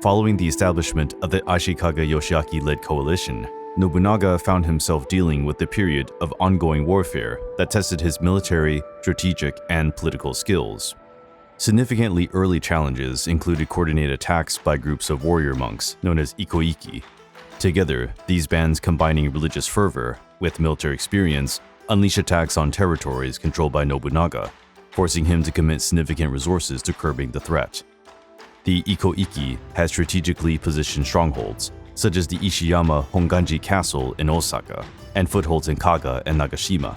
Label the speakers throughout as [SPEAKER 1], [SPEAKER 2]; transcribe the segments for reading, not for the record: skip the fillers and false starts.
[SPEAKER 1] Following the establishment of the Ashikaga Yoshiaki-led coalition, Nobunaga found himself dealing with a period of ongoing warfare that tested his military, strategic, and political skills. Significantly early challenges included coordinated attacks by groups of warrior monks known as Ikkō-ikki. Together, these bands combining religious fervor with military experience unleash attacks on territories controlled by Nobunaga, forcing him to commit significant resources to curbing the threat. The Ikkō-ikki had strategically positioned strongholds, such as the Ishiyama Honganji Castle in Osaka and footholds in Kaga and Nagashima.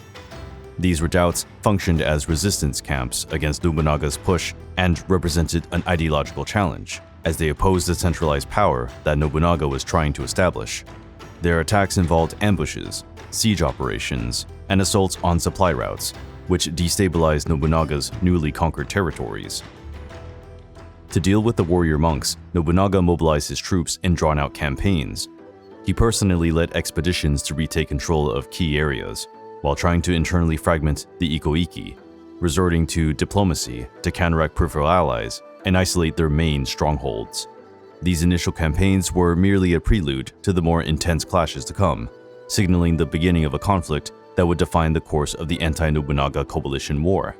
[SPEAKER 1] These redoubts functioned as resistance camps against Nobunaga's push and represented an ideological challenge, as they opposed the centralized power that Nobunaga was trying to establish. Their attacks involved ambushes, siege operations, and assaults on supply routes, which destabilized Nobunaga's newly conquered territories. To deal with the warrior monks, Nobunaga mobilized his troops in drawn-out campaigns. He personally led expeditions to retake control of key areas, while trying to internally fragment the Ikkō-ikki, resorting to diplomacy to counteract peripheral allies and isolate their main strongholds. These initial campaigns were merely a prelude to the more intense clashes to come, signaling the beginning of a conflict that would define the course of the anti-Nobunaga coalition war.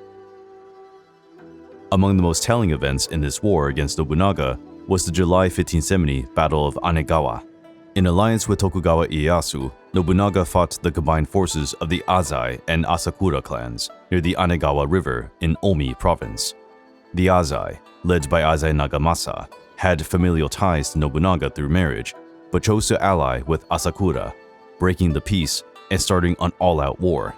[SPEAKER 1] Among the most telling events in this war against Nobunaga was the July 1570 Battle of Anegawa. In alliance with Tokugawa Ieyasu, Nobunaga fought the combined forces of the Azai and Asakura clans near the Anegawa River in Omi province. The Azai, led by Azai Nagamasa, had familial ties to Nobunaga through marriage, but chose to ally with Asakura, breaking the peace and starting an all-out war.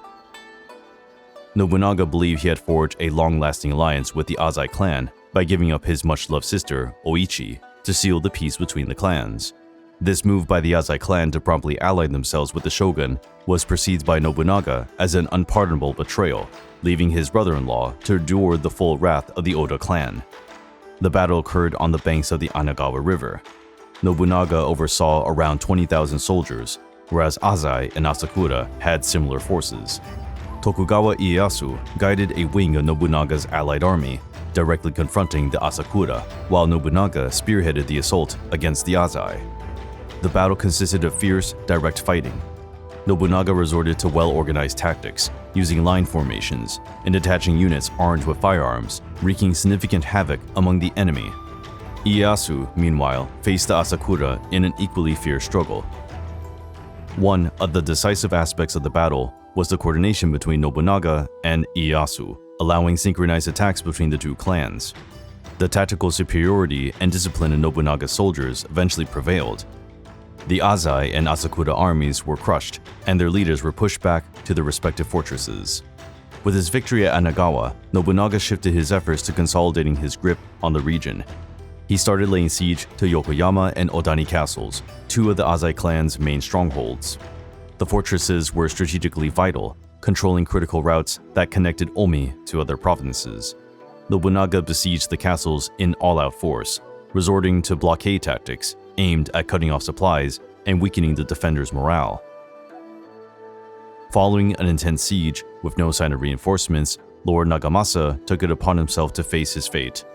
[SPEAKER 1] Nobunaga believed he had forged a long-lasting alliance with the Azai clan by giving up his much-loved sister, Oichi, to seal the peace between the clans. This move by the Azai clan to promptly ally themselves with the Shogun was perceived by Nobunaga as an unpardonable betrayal, leaving his brother-in-law to endure the full wrath of the Oda clan. The battle occurred on the banks of the Anagawa River. Nobunaga oversaw around 20,000 soldiers, whereas Azai and Asakura had similar forces. Tokugawa Ieyasu guided a wing of Nobunaga's allied army, directly confronting the Asakura, while Nobunaga spearheaded the assault against the Azai. The battle consisted of fierce, direct fighting. Nobunaga resorted to well-organized tactics, using line formations and detaching units armed with firearms, wreaking significant havoc among the enemy. Ieyasu, meanwhile, faced the Asakura in an equally fierce struggle. One of the decisive aspects of the battle was the coordination between Nobunaga and Ieyasu, allowing synchronized attacks between the two clans. The tactical superiority and discipline of Nobunaga's soldiers eventually prevailed. The Azai and Asakura armies were crushed, and their leaders were pushed back to their respective fortresses. With his victory at Anagawa, Nobunaga shifted his efforts to consolidating his grip on the region. He started laying siege to Yokoyama and Odani castles, two of the Azai clan's main strongholds. The fortresses were strategically vital, controlling critical routes that connected Omi to other provinces. Nobunaga besieged the castles in all-out force, resorting to blockade tactics aimed at cutting off supplies and weakening the defenders' morale. Following an intense siege with no sign of reinforcements, Lord Nagamasa took it upon himself to face his fate.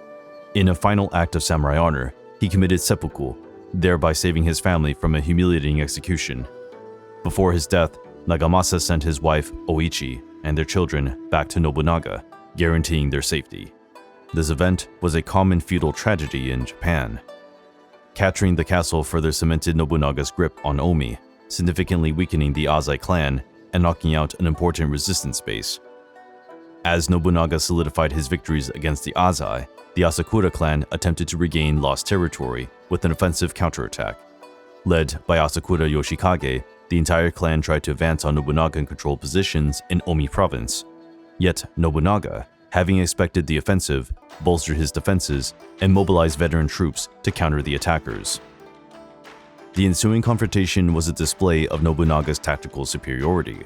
[SPEAKER 1] In a final act of samurai honor, he committed seppuku, thereby saving his family from a humiliating execution. Before his death, Nagamasa sent his wife, Oichi, and their children back to Nobunaga, guaranteeing their safety. This event was a common feudal tragedy in Japan. Capturing the castle further cemented Nobunaga's grip on Omi, significantly weakening the Azai clan and knocking out an important resistance base. As Nobunaga solidified his victories against the Azai, the Asakura clan attempted to regain lost territory with an offensive counterattack. Led by Asakura Yoshikage, the entire clan tried to advance on Nobunaga-controlled positions in Omi province. Yet Nobunaga, having expected the offensive, bolstered his defenses and mobilized veteran troops to counter the attackers. The ensuing confrontation was a display of Nobunaga's tactical superiority.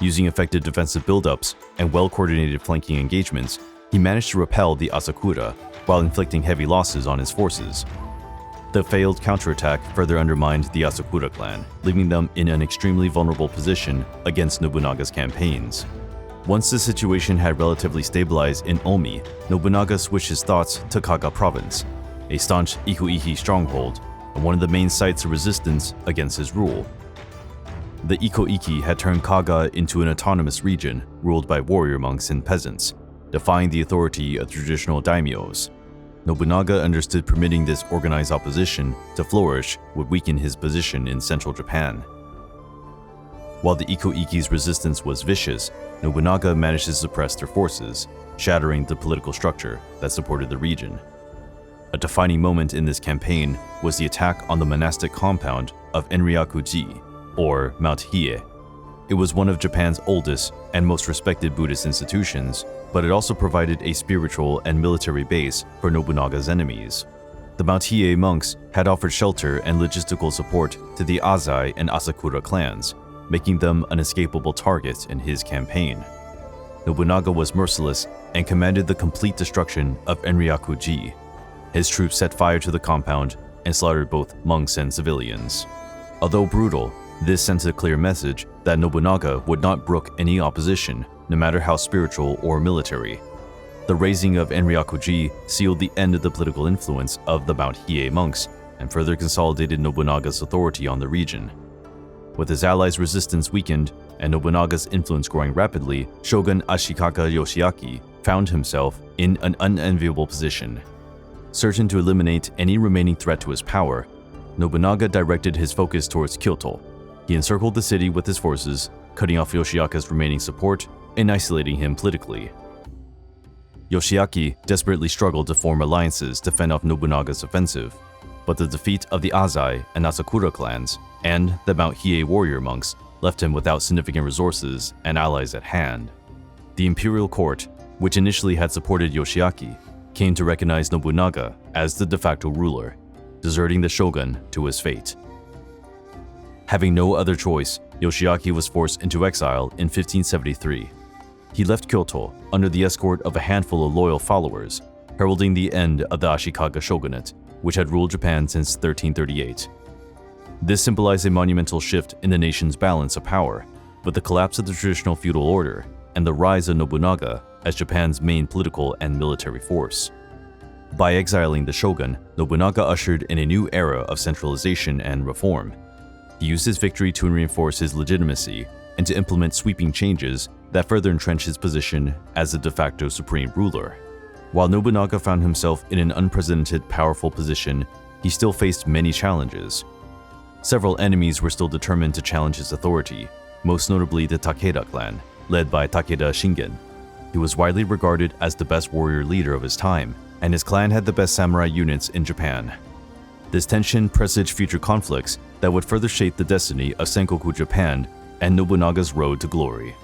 [SPEAKER 1] Using effective defensive buildups and well-coordinated flanking engagements, he managed to repel the Asakura while inflicting heavy losses on his forces. The failed counterattack further undermined the Asakura clan, leaving them in an extremely vulnerable position against Nobunaga's campaigns. Once the situation had relatively stabilized in Omi, Nobunaga switched his thoughts to Kaga province. a staunch Ikkō-ikki stronghold and one of the main sites of resistance against his rule. The Ikkō-ikki had turned Kaga into an autonomous region ruled by warrior monks and peasants, defying the authority of traditional daimyos. Nobunaga understood permitting this organized opposition to flourish would weaken his position in central Japan. While the Ikkō-ikki's resistance was vicious, Nobunaga managed to suppress their forces, shattering the political structure that supported the region. A defining moment in this campaign was the attack on the monastic compound of Enryaku-ji, or Mount Hiei. It was one of Japan's oldest and most respected Buddhist institutions, but it also provided a spiritual and military base for Nobunaga's enemies. The Mount Hiei monks had offered shelter and logistical support to the Azai and Asakura clans, making them an escapable target in his campaign. Nobunaga was merciless and commanded the complete destruction of Enryaku-ji. His troops set fire to the compound and slaughtered both monks and civilians. Although brutal, this sent a clear message that Nobunaga would not brook any opposition, no matter how spiritual or military. The razing of Enryaku-ji sealed the end of the political influence of the Mount Hiei monks and further consolidated Nobunaga's authority on the region. With his allies' resistance weakened and Nobunaga's influence growing rapidly, Shogun Ashikaga Yoshiaki found himself in an unenviable position. Certain to eliminate any remaining threat to his power, Nobunaga directed his focus towards Kyoto. He encircled the city with his forces, cutting off Yoshiaka's remaining support and isolating him politically. Yoshiaki desperately struggled to form alliances to fend off Nobunaga's offensive, but the defeat of the Azai and Asakura clans and the Mount Hiei warrior monks left him without significant resources and allies at hand. The imperial court, which initially had supported Yoshiaki, came to recognize Nobunaga as the de facto ruler, deserting the shogun to his fate. Having no other choice, Yoshiaki was forced into exile in 1573. He left Kyoto under the escort of a handful of loyal followers, heralding the end of the Ashikaga shogunate, which had ruled Japan since 1338. This symbolized a monumental shift in the nation's balance of power, with the collapse of the traditional feudal order and the rise of Nobunaga as Japan's main political and military force. By exiling the shogun, Nobunaga ushered in a new era of centralization and reform. He used his victory to reinforce his legitimacy and to implement sweeping changes that further entrenched his position as the de facto supreme ruler. While Nobunaga found himself in an unprecedented powerful position, he still faced many challenges. Several enemies were still determined to challenge his authority, most notably the Takeda clan, led by Takeda Shingen. He was widely regarded as the best warrior leader of his time, and his clan had the best samurai units in Japan. This tension presaged future conflicts that would further shape the destiny of Sengoku Japan and Nobunaga's road to glory.